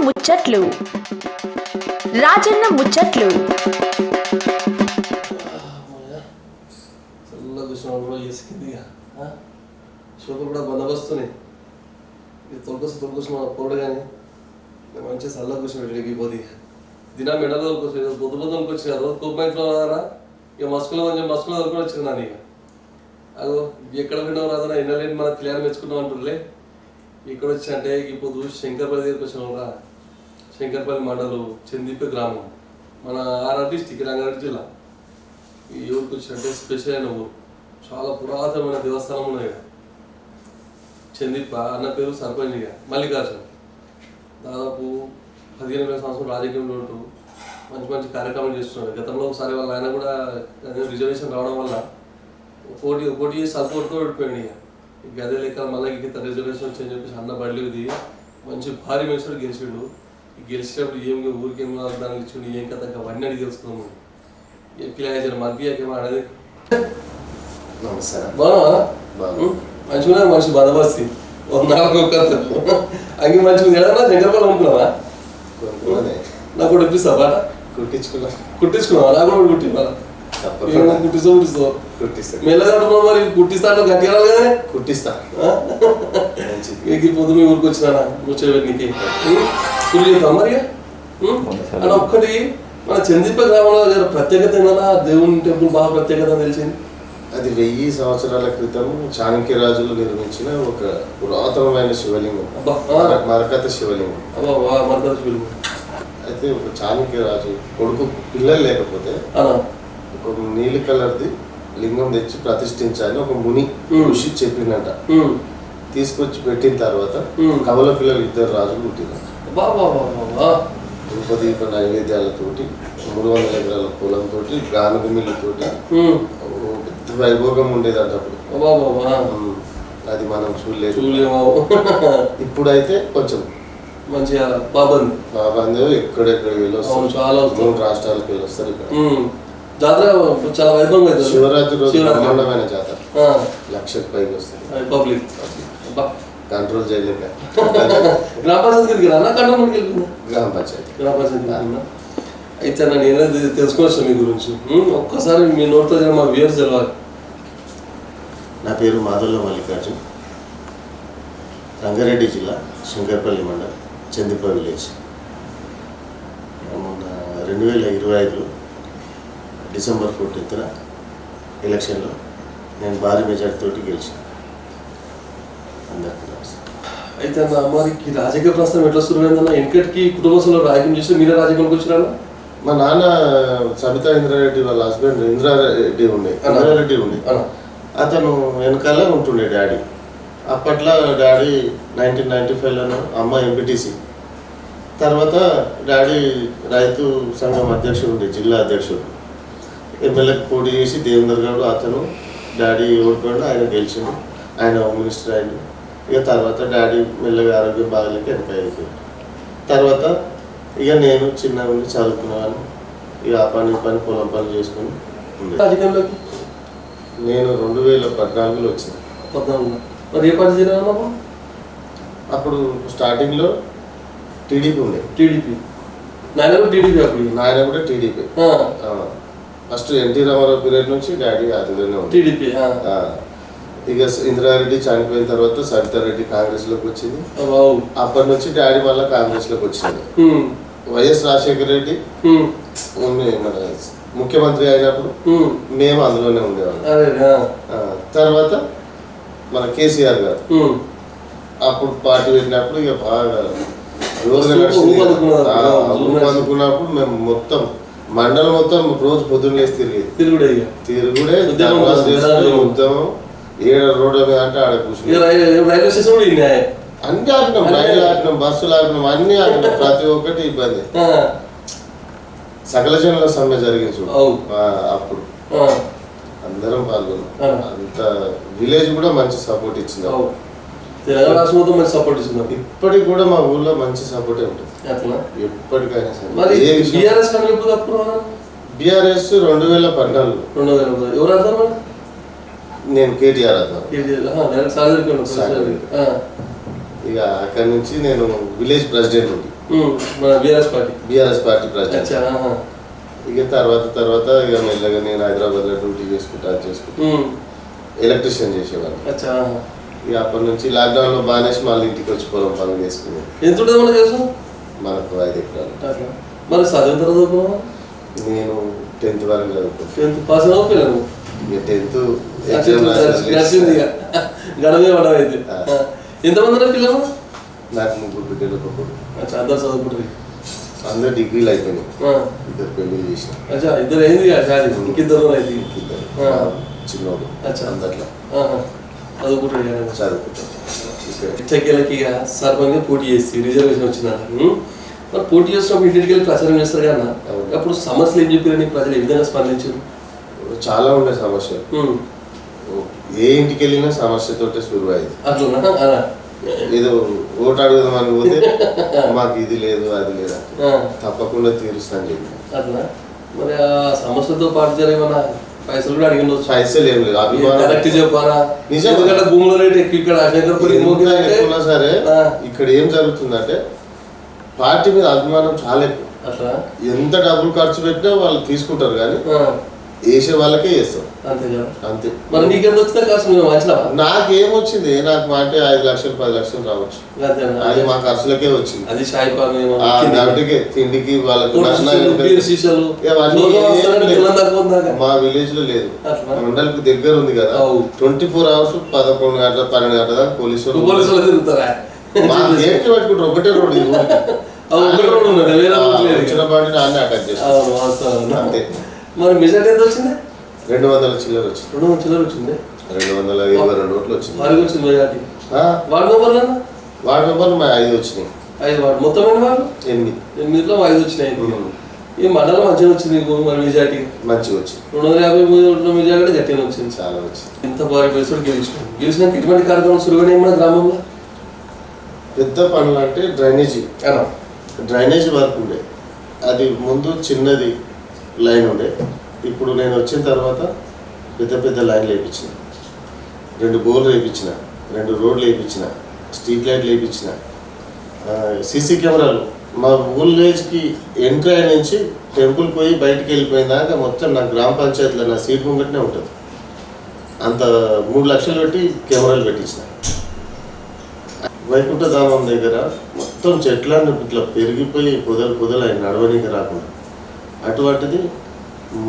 ముచ్చట్లు రాజన్న ముచ్చట్లు షోపు కూడా బందోబస్తున్నాయి తొలకొస్తున్నా పోడు కానీ మంచిగా చల్లగా కూర్చోబెట్టి పోతే దినా మెడలో తొలకొచ్చు పొద్దు పొద్దు తొలకొచ్చి రోజు కోపం అవుతున్నా ఇక మస్కులో తొలుకొని వచ్చింది నాన్న ఇక అగో ఎక్కడ విన్నావు రాదన్నా ఎన్నలేని మన క్లియర్ మెచ్చుకున్నాం అంటుర్లే ఇక్కడ వచ్చి అంటే ఇప్పుడు శంకర్పల్లి దగ్గరికి వచ్చినాం రా శంకర్పల్లి మండలం చందీప గ్రామం మన ఆర్ఆర్ డిస్టిక్ రంగారెడ్డి జిల్లా ఈ ఊరికి వచ్చినట్టే స్పెషల్ అయిన ఊరు చాలా పురాతనమైన దేవస్థానం ఉన్నాయి చందీప అన్న పేరు సర్పంచ్ మల్లికార్జున దాదాపు 15 సంవత్సరం రాజకీయంలో ఉంటూ మంచి మంచి కార్యక్రమాలు చేస్తున్నాడు గతంలో ఒకసారి వాళ్ళ ఆయన కూడా రిజర్వేషన్ రావడం వల్ల పోటీ చేసి సపోర్ట్తో ఓడిపోయాడు ఇక అదే లెక్క మళ్ళీ ఇంత రిజర్వేషన్ వచ్చని చెప్పేసి అన్న బడిది మంచి భారీ మనుషుడు గెలిచిండు గెలిచినప్పుడు ఏం ఊరికేం దానికి ఇచ్చిండు ఏం కథ అవన్నీ అడిగి తెలుసుకున్నాము పిల్లలు మధ్యకేమో అనేది బాగున్నా మంచిగా మనిషి బందోబస్తు నాకు అంగి మంచిగా ఎడన్నా శంకరపల్లి అనుకున్నావా నాకు కూడా ఇప్పిస్తా బాట కుట్టించుకున్నావా నాకు కూడా కుట్టిస్తావు మెల్లగా మరి కుట్టిస్తా గట్టిగా కానీ కుట్టిస్తా పొద్దు మీ ఊరికి వచ్చినా నువ్వు చేయబెట్టి నీకే ఫుల్ చెప్తావు మరి అలా ఒక్కటి మన చందీప గ్రామంలో ప్రత్యేకత ఏమన్నా దేవుని టెంపుల్ బాగా ప్రత్యేకత తెలిసింది అది 1000 సంవత్సరాల క్రితం చాణక్య రాజులు నిర్మించిన ఒక పురాతనమైన శివలింగం మరకత శివలింగం అయితే ఒక చాణక్య రాజు కొడుకు పిల్లలు లేకపోతే ఒక నీలి కలర్ది లింగం తెచ్చి ప్రతిష్ఠించాలని ఒక ముని ఋషి చెప్పిందంట తీసుకొచ్చి పెట్టిన తర్వాత కవల పిల్లలు 2 రాజులు పుట్టినారు ధూపదీప నైవేద్యాలతోటి 300 ఎకరాల పొలంతో గానుగ మిల్లుతోటి వైభోగం ఉండేదంట అప్పుడు అది మనం చూడలేదు ఇప్పుడైతే కొంచెం మంచిగా బాబంది ఎక్కడెక్కడ వెళ్ళొస్తారు చాలా 3 రాష్ట్రాలకు వెళ్ళొస్తారు ఇక్కడ జాతర చాలా వైభవంగా శివరాత్రి రోజు బ్రహ్మాండమైన జాతర 1,00,000కి పైకి వస్తుంది పబ్లిక్ కంట్రోల్ చేయలేక గ్రామ పంచాయతీకి రానా కంట్రోల్కి వెళ్తున్నా గ్రామ పంచాయతీ అయితే నేను తెలుసుకోవచ్చు మీ గురించి ఒక్కసారి మీ నోటితో మా వ్యూయర్స్ తెలవాలి. నా పేరు మాధవ మల్లికార్జున్, రంగారెడ్డి జిల్లా శంకర్పల్లి మండలం చందీప విలేజ్. మొన్న 2025లో డిసెంబర్ 14న ఎలక్షన్లో నేను భారీ మెజార్టీతోటి గెలిచాను. అందరికీ అయితే అన్న అమ్మారికి రాజకీయ ప్రస్థానం ఎట్లా సురువైందన్న? వెనకటికి కుటుంబంలో రాజకీయం చేసి మీరే రాజకీయాలకు వచ్చినా? మా నాన్న సబితా ఇంద్రారెడ్డి వాళ్ళ హస్బెండ్ ఇంద్రారెడ్డి ఉండే అతను వెనకాల ఉంటుండే డాడీ. అప్పట్లో డాడీ 1995లోనూ అమ్మ ఎంపీటీసీ, తర్వాత డాడీ రైతు సంఘం అధ్యక్షుడు ఉండే, జిల్లా అధ్యక్షుడు. ఎమ్మెల్యేకి పోటీ చేసి దేవేందర్ గౌడ్ అతను డాడీ ఓడిపోయాడు, ఆయన గెలిచిండు, ఆయన హోమ్ మినిస్టర్ అయ్యాడు. ఇక తర్వాత డాడీ మెల్లగా ఆరోగ్యం బాగలేక వెనక అయిపోయాడు. తర్వాత ఇక నేను చిన్న ఉండి చదువుకున్నాను, ఇక ఆ పని పొలం పని చేసుకుని రాజకీయంలోకి నేను 2014లో వచ్చాను. మరి ఏ పార్టీ చేరాను? అప్పుడు స్టార్టింగ్లో టీడీపీ ఉండే. టీడీపీ నాయన కూడా టీడీపీ, అప్పుడు నాయన కూడా TDP. First NT Ramarao period నుంచి డాడీ అదిలోనే ఉంది టీడీపీ. ఇక ఇందిరారెడ్డి చనిపోయిన తర్వాత సవితారెడ్డి కాంగ్రెస్లోకి వచ్చింది. అప్పటి నుంచి డాడీ వల్ల కాంగ్రెస్లోకి వచ్చింది. వైఎస్ రాజశేఖర రెడ్డి మన ముఖ్యమంత్రి అయినప్పుడు మేము అందులోనే ఉండేవాళ్ళం. తర్వాత మన కేసీఆర్ గారు అప్పుడు పార్టీ పెట్టినప్పుడు ఇక బాగా రోజుగా అందుకున్నప్పుడు మేము మొత్తం మండలం మొత్తం రోజు పొద్దున్న లేసి తిరుగుడే ఉద్యమం. 7 రోడ్ల మీద అంటే ఆడ కూర్చుని రైల్వే స్టేషన్ అన్ని ఆడినాం, రైలు ఆడినాం, బస్సులు ఆడినాం, అన్ని ఆడినాం. ప్రతి ఒక్కటి ఇబ్బంది. సకల జనుల సమ్మె జరిగింది అప్పుడు, అందరం పాల్గొన్నాం. అంత విలేజ్ కూడా మంచి సపోర్ట్ ఇచ్చింది. తెలంగాణ రాష్ట్రం మొత్తం మంచి సపోర్ట్ ఇచ్చింది. ఇప్పటికి కూడా మా ఊళ్ళో మంచి సపోర్టే ఉంటుంది ఎప్పటికైనా సరే. బీఆర్ఎస్ 2014 ఎవరు అర్థం? నేను కేటీఆర్ అర్థం. ఇక అక్కడి నుంచి నేను విలేజ్ ప్రెసిడెంట్ ఉంది. మన BRS party. BRS party president. అచ్చా, ఆహా. ఇక తర్వాత ఇక మెల్లగా నేను హైదరాబాద్లో డ్యూటీ చేసుకుంటా ఎలక్ట్రీషియన్ చేసేవాడిని. అచ్చా, ఆహా. ఇక అప్పటి నుంచి లాక్డౌన్లో బానేసి మళ్ళీ ఇంటికి వచ్చి పొలం పనులు చేసుకున్నాను. ఎంత ఉంటుంది మనకు తెలుసు? మనకు 5 ఎకరాలు. మరి చదివిన తర్వాత చదువుకున్నావా? నేను 10th వరకు చదువుకున్నాను. 10th పాస్ అవుతున్నాను. ఇక 10th నడిచింది ఇక గడవే పడవైతే. ఎంతమంది ఉన్నారు పిల్లలు? నాకు 3 బిడ్డలు, ఒక కొడుకు. అచ్చా, అందరు చదువుకుంటుంది. అందరు డిగ్రీలు అయిపోయినాయి. 2 పెళ్లి చేసిన. అచ్చా, ఇద్దరు అయింది చాలి, ఇంకిద్దరు అయితే చిన్నోడు. అచ్చా, అందట్లా చదువుకుంటాడు. చదువుకుంటాను. ఇచ్చకేళ్ళకి ఇక సర్పంగా పోటీ చేసి రిజర్వేషన్ వచ్చిన మరి పోటీ చేసినప్పుడు ఇంటికి వెళ్ళి ప్రచారం చేస్తారు కదా, అప్పుడు సమస్యలు ఏం చెప్పారని ప్రజలు ఏ విధంగా స్పందించారు? చాలా ఉండే సమస్యలు. ఏ ఇంటికి వెళ్ళినా సమస్యతోటే షురు అయింది. అట్లా ఏదో ఓటు అడుగుదామని పోతే మాకు ఇది లేదు అది లేదా, తప్పకుండా తీరుస్తాను చెప్పి. అట్లా మరి ఆ సమస్యతో పాటు జరిగిన పైసలు కూడా అడిగి ఉండొచ్చు. పైసలు ఏం లేదు, కరెక్ట్ చెప్పారా? నిజంగా భూముల రేట్ ఎక్కువ ఇక్కడ ఎక్కువ సరే. ఇక్కడ ఏం జరుగుతుందంటే పార్టీ మీద అభిమానం చాలా ఎక్కువ. అట్లా ఎంత డబ్బులు ఖర్చు పెట్టినా వాళ్ళు తీసుకుంటారు, కానీ వేసే వాళ్ళకే వేస్తాం. అంతే కదా, అంతే. మరి నీకెంత వచ్చినా ఖర్చు నువ్వు మంచిగా? నాకేమొచ్చింది, నాకు అంటే 5 లక్షలు 10 లక్షలు రావచ్చు. అది మా ఖర్చులకే వచ్చింది. అది దాటికి తిండికి వాళ్ళకి మా విలేజ్ లో లేదు, మండలికి దగ్గర ఉంది కదా. 24 hours 11 గంటల 12 గంటల దాకా పోలీసులు తిరుగుతారా? మా గేట్ పట్టుకుంటారు. ఒకటే రోడ్డు వచ్చిన బండి నాన్నే అటాక్ చేస్తారు. అంతే. మరి మెజార్టీ ఎంత వచ్చింది? 200 చిల్లర వచ్చింది. 200 చిల్లర వచ్చింది. 222 ఓట్లు వచ్చింది. వారికి వచ్చింది మెజార్టీ. వార్డు మెంబర్లు 5 వచ్చినాయి. 5 వార్డు మొత్తం ఎన్ని వార్డు? 8లో 5 వచ్చినాయి. ఈ మండలం మంచిగా వచ్చింది. మరి మెజార్టీ మంచిగా వచ్చింది. 253 ఓట్ల మెజార్టీ గట్టిగా వచ్చింది. చాలా వచ్చింది. ఇంత భారీ పరిస్థితులు గెలిచినాక ఎటువంటి కార్యక్రమం సులువుగా మన గ్రామంలో? పెద్ద పనులు అంటే డ్రైనేజీ వర్క్ ఉండే. అది ముందు చిన్నది లైన్ ఉండే. ఇప్పుడు నేను వచ్చిన తర్వాత పెద్ద పెద్ద లైన్లు వేయించిన, 2 బోర్లు వేయించిన, 2 రోడ్లు వేయించిన, స్ట్రీట్ లైట్లు వేయించిన, సీసీ కెమెరాలు. మా విలేజ్కి ఎంట్రీ అయిన నుంచి టెంపుల్ పోయి బయటికి వెళ్ళిపోయినాక మొత్తం నా గ్రామ పంచాయతీలో నా సీట్ ముంగట్నే ఉంటుంది. అంత 3 లక్షలు పెట్టి కెమెరాలు పెట్టించిన. వైకుంఠధామం దగ్గర మొత్తం చెట్లన్నీ ఇట్లా పెరిగిపోయి పొదలు అయి నడవనీకి రాకుండా, అటువంటిది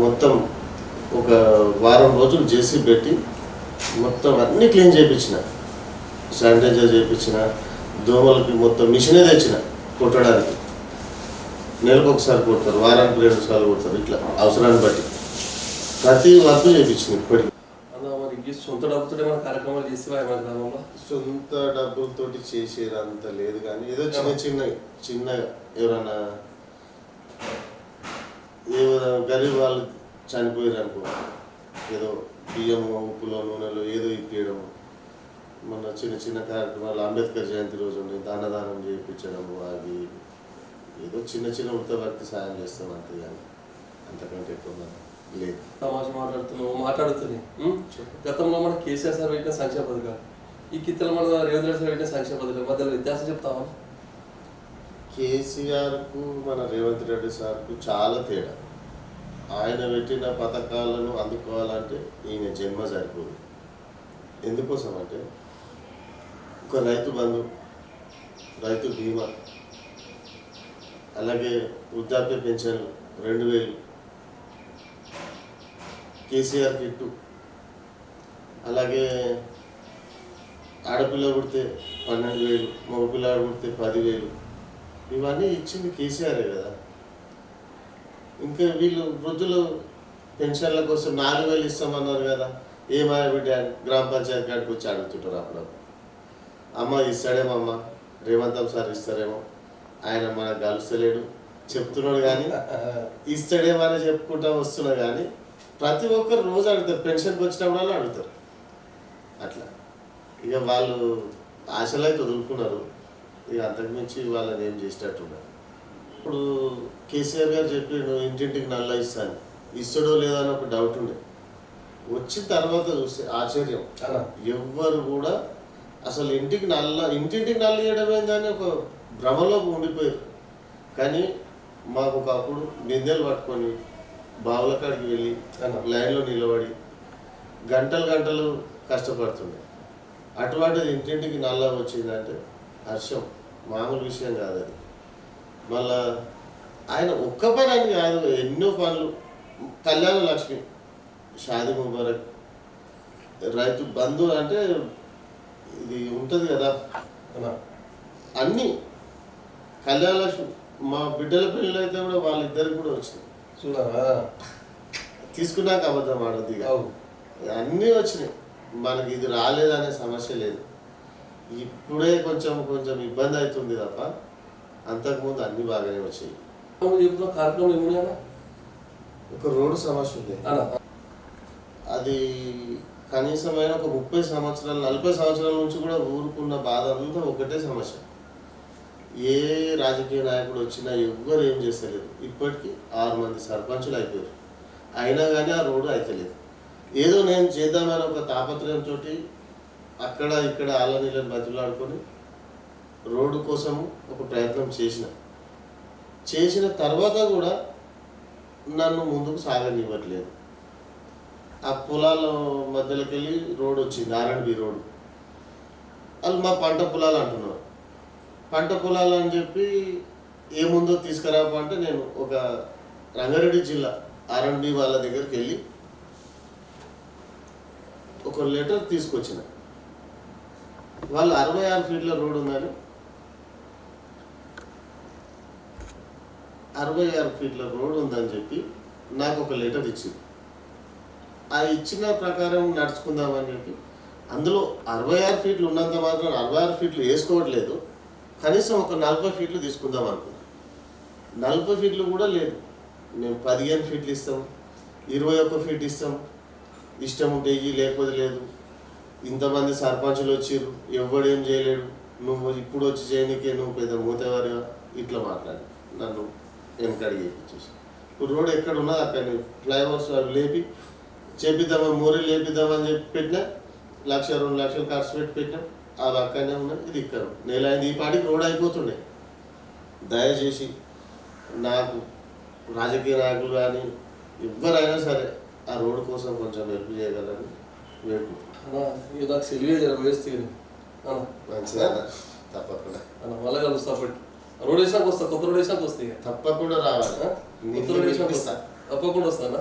మొత్తం ఒక వారం రోజులు జేసీ పెట్టి మొత్తం అన్నీ క్లీన్ చేయించిన, శానిటైజర్ చేయించిన, దోమలకి మొత్తం మిషనే తెచ్చిన కొట్టడానికి. నెలకు ఒకసారి కొడతారు, వారానికి 2 సార్లు కొడతారు. ఇట్లా అవసరాన్ని బట్టి ప్రతి వర్క్ చేయించిన. ఇప్పటికి సొంత డబ్బుతో మన కార్యక్రమాలు చేసేవా మన గ్రామంలో? సొంత డబ్బులతో చేసేదంత లేదు, కానీ ఏదో చిన్నగా ఎవరన్నా గరీబ్ వాళ్ళు చనిపోయారు అనుకో, ఏదో బియ్యము, ఉప్పులో, నూనెలో ఏదో ఇప్పించడము. మన చిన్న కార్యక్రమాలు, అంబేద్కర్ జయంతి రోజు దానదానం చేయించడము, అవి ఏదో చిన్న వృత్త భక్తి సాయం చేస్తాం అంతే, కానీ అంతకంటే ఎక్కువ లేదు. తమాషా మాట్లాడుతున్నాయి. గతంలో మన కేసీఆర్ సార్ పెట్టిన సంక్షేమ పథకాలు, ఈ కిత్తలు మన రేవంత్ రెడ్డి సార్ పెట్టిన సంక్షేమ పథకాలు మధ్యలో వ్యత్యాసం చెప్తావా? కేసీఆర్కు మన రేవంత్ రెడ్డి సార్కు చాలా తేడా. ఆయన పెట్టిన పథకాలను అందుకోవాలంటే ఈయన జన్మ సరిపోదు. ఎందుకోసం అంటే ఒక రైతు బంధు, రైతు బీమా, అలాగే వృద్ధాప్య పెన్షన్లు 2000, కేసీఆర్ కిట్టు, అలాగే ఆడపిల్ల పుడితే 12,000, మగపిల్లాడు పుడితే 10,000. ఇవన్నీ ఇచ్చింది కేసీఆరే కదా. ఇంకా వీళ్ళు వృద్ధులు పెన్షన్ల కోసం 4,000 ఇస్తామన్నారు కదా. ఏమాయ బిడ్డ గ్రామ పంచాయతీ కాడికి వచ్చి అడుగుతుంటారు అప్పుడప్పుడు. అమ్మ ఇస్తాడేమో, అమ్మ రేవంత్ సార్ ఇస్తారేమో, ఆయన మనకు కలుస్తలేడు చెప్తున్నాడు, కానీ ఇస్తాడేమో అని చెప్పుకుంటా వస్తున్నా. కానీ ప్రతి ఒక్కరు రోజు అడుగుతారు, పెన్షన్కి వచ్చినప్పుడు అడుగుతారు. అట్లా ఇక వాళ్ళు ఆశలు అయితే వదులుకున్నారు. ఇక అంతకుమించి వాళ్ళని ఏం చేసేటట్టున్నారు. ఇప్పుడు కేసీఆర్ గారు చెప్పిండు ఇంటింటికి నల్ల ఇస్తాను, ఇస్తాడో లేదో అని ఒక డౌట్ ఉండే. వచ్చిన తర్వాత చూస్తే ఆశ్చర్యం, ఎవ్వరు కూడా అసలు ఇంటింటికి నల్ల ఇవ్వడం ఏందని ఒక భ్రమలో ఉండిపోయారు. కానీ మాకు ఒకప్పుడు బిందెలు పట్టుకొని బావుల కాడికి వెళ్ళి లైన్లో నిలబడి గంటలు గంటలు కష్టపడుతుండే. అటువంటిది ఇంటింటికి నల్లా వచ్చిందంటే హర్షం, మామూలు విషయం కాదు అది. మళ్ళా ఆయన ఒక్క పని అని కాదు, ఎన్నో పనులు. కళ్యాణ లక్ష్మి, షాది ముబారక్, రైతు బంధు అంటే ఇది ఉంటుంది కదా, అన్నీ. కళ్యాణ లక్ష్మి మా బిడ్డల పెళ్ళి అయితే కూడా వాళ్ళిద్దరికి కూడా వచ్చినాయి చూడరా, తీసుకున్నాక అబద్ధం ఆడద్దు ఇక. అన్నీ వచ్చినాయి, మనకి ఇది రాలేదనే సమస్య లేదు. ఇప్పుడే కొంచెం కొంచెం ఇబ్బంది అవుతుంది తప్ప అంతకుముందు అన్ని బాగానే వచ్చాయి. చెప్తున్నా కార్యక్రమం ఏమున్నాయా? ఒక రోడ్డు సమస్య ఉంది, అది కనీసమైన ఒక 30 సంవత్సరాలు 40 సంవత్సరాల నుంచి కూడా ఊరుకున్న బాధ అంతా ఒకటే సమస్య. ఏ రాజకీయ నాయకుడు వచ్చినా ఎవ్వరు ఏం చేస్తలేరు. ఇప్పటికీ 6 మంది సర్పంచులు అయిపోయారు, అయినా కానీ ఆ రోడ్డు అయితలేదు. ఏదో నేను చేద్దామని ఒక తాపత్రయంతో అక్కడ ఇక్కడ ఆళ్ళ నీళ్ళని బతులాడుకొని రోడ్డు కోసం ఒక ప్రయత్నం చేసిన తర్వాత కూడా నన్ను ముందుకు సాగనివ్వట్లేదు. ఆ పొలాల మధ్యలోకి వెళ్ళి రోడ్ వచ్చింది, R&B రోడ్డు. వాళ్ళు మా పంట పొలాలు అంటున్నారు. పంట పొలాలు అని చెప్పి ఏముందో తీసుకురాప అంటే నేను ఒక రంగారెడ్డి జిల్లా R&B వాళ్ళ దగ్గరికి వెళ్ళి ఒక లెటర్ తీసుకొచ్చిన. వాళ్ళు 66 ఫీట్ల రోడ్ ఉందని 66 ఫీట్ల రోడ్ ఉందని చెప్పి నాకు ఒక లెటర్ ఇచ్చింది. ఆ ఇచ్చిన ప్రకారం నడుచుకుందామని చెప్పి అందులో 66 ఫీట్లు ఉన్నంత మాత్రం 66 ఫీట్లు వేసుకోవట్లేదు, కనీసం ఒక 40 ఫీట్లు తీసుకుందాం అనుకున్నాను. 40 ఫీట్లు కూడా లేదు. మేము 15 ఫీట్లు ఇస్తాం, 21 ఫీట్ ఇస్తాం, ఇష్టం ఉంటే ఇవి లేకపోతే లేదు. ఇంతమంది సర్పంచులు వచ్చారు, ఎవడేం చేయలేడు, నువ్వు ఇప్పుడు వచ్చి చేయనికే నువ్వు పెద్ద మూతేవారుగా ఇట్లా మాట్లాడి నన్ను వెనకడిగి చేపించేసి. ఇప్పుడు రోడ్ ఎక్కడ ఉన్నది అక్కడ ఫ్లైఓవర్స్ అవి లేపి చేపిద్దామని మోరీలు లేపిద్దామని చెప్పి పెట్టినా 1 2 లక్షలు ఖర్చు పెట్టినాం. అవి అక్కడనే ఉన్నాయి, ఇది ఇక్కడ నేలైంది. ఈ పాటికి రోడ్ అయిపోతుండే. దయచేసి నాకు రాజకీయ నాయకులు కానీ ఎవరైనా సరే ఆ రోడ్డు కోసం కొంచెం హెల్ప్ చేయగలని వేడుకుంటున్నాను. నాకు సెలివే వేస్తే మంచిదా, తప్పకుండా మళ్ళీ కలుస్తా. రోడ్ వేసాక వస్తా, కొత్త రోడ్ వేసాక వస్తాయి. తప్పకుండా రావాలి, కొత్త రోడ్ వేసాక వస్తా, తప్పకుండా వస్తానా.